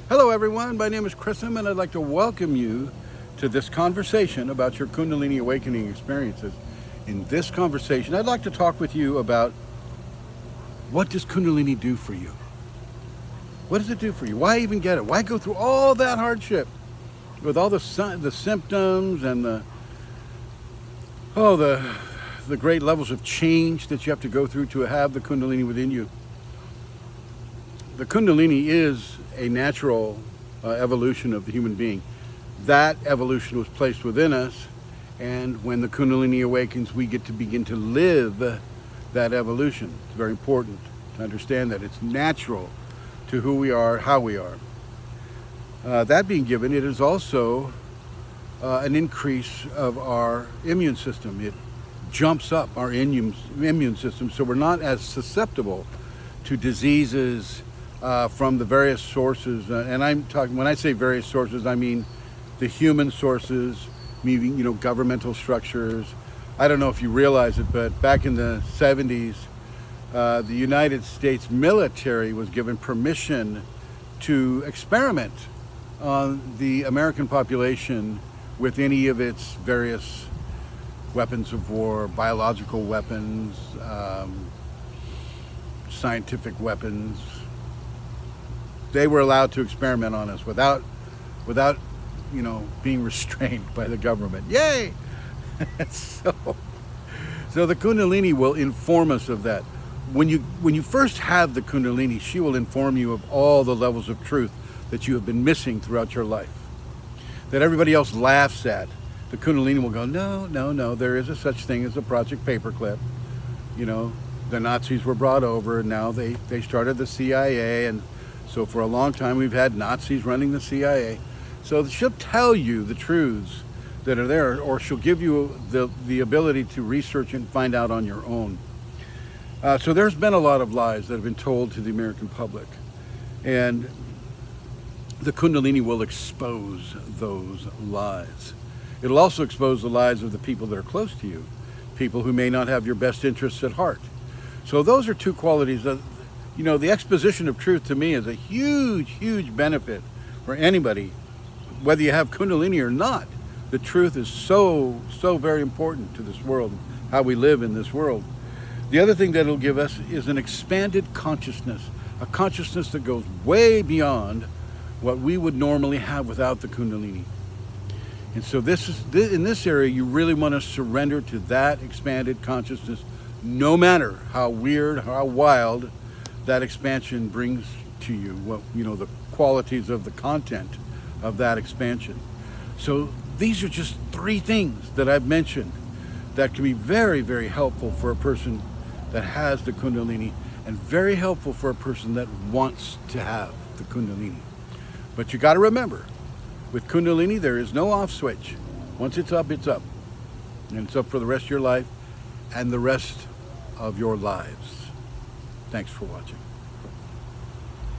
Hello everyone, my name is Chrism and I'd like to welcome you to this conversation about your Kundalini awakening experiences. In this conversation, I'd like to talk with you about what does Kundalini do for you? What does it do for you? Why even get it? Why go through all that hardship with all the symptoms and the great levels of change that you have to go through to have the Kundalini within you? The Kundalini is a natural evolution of the human being. That evolution was placed within us, and when the Kundalini awakens, we get to begin to live that evolution. It's very important to understand that it's natural to who we are, how we are. That being given, it is also an increase of our immune system. It jumps up our immune system, so we're not as susceptible to diseases from the various sources, and I'm talking, when I say various sources, I mean the human sources, meaning, governmental structures. I don't know if you realize it, but back in the 70s, the United States military was given permission to experiment on the American population with any of its various weapons of war, biological weapons, scientific weapons. They were allowed to experiment on us without being restrained by the government. Yay! So the Kundalini will inform us of that. When you first have the Kundalini, she will inform you of all the levels of truth that you have been missing throughout your life, that everybody else laughs at. The Kundalini will go, no, there is a such thing as a Project Paperclip. The Nazis were brought over, and now they started the CIA, and so for a long time we've had Nazis running the CIA. So she'll tell you the truths that are there, or she'll give you the ability to research and find out on your own. So there's been a lot of lies that have been told to the American public, and the Kundalini will expose those lies. It'll also expose the lies of the people that are close to you, people who may not have your best interests at heart. So those are two qualities that, the exposition of truth to me is a huge, huge benefit for anybody, whether you have Kundalini or not. The truth is so, so very important to this world, how we live in this world. The other thing that it'll give us is an expanded consciousness, a consciousness that goes way beyond what we would normally have without the Kundalini. And so in this area, you really want to surrender to that expanded consciousness, no matter how weird, how wild that expansion brings to you, the qualities of the content of that expansion. So these are just 3 things that I've mentioned that can be very, very helpful for a person that has the Kundalini, and very helpful for a person that wants to have the Kundalini. But you got to remember, with Kundalini, there is no off switch. Once it's up, it's up. And it's up for the rest of your life and the rest of your lives. Thanks for watching.